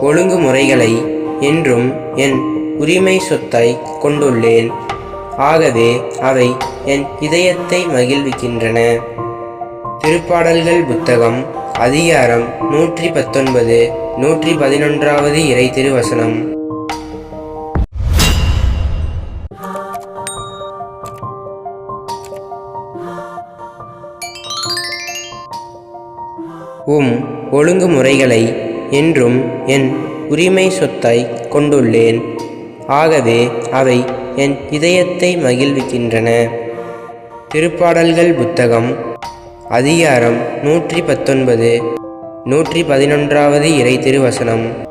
ஒழுங்குமுறைகளை என்றும் என் உரிமை சொத்தாய் கொண்டுள்ளேன். ஆகவே அவை என் இதயத்தை மகிழ்விக்கின்றன. திருப்பாடல்கள் புத்தகம் அதிகாரம் 119 111 இறை திருவசனம். ஒழுங்குமுறைகளை என்றும் என் உரிமை சொத்தாய் கொண்டுள்ளேன். ஆகவே அவை என் இதயத்தை மகிழ்விக்கின்றன. திருப்பாடல்கள் புத்தகம் அதிகாரம் 119 111 இறை திருவசனம்.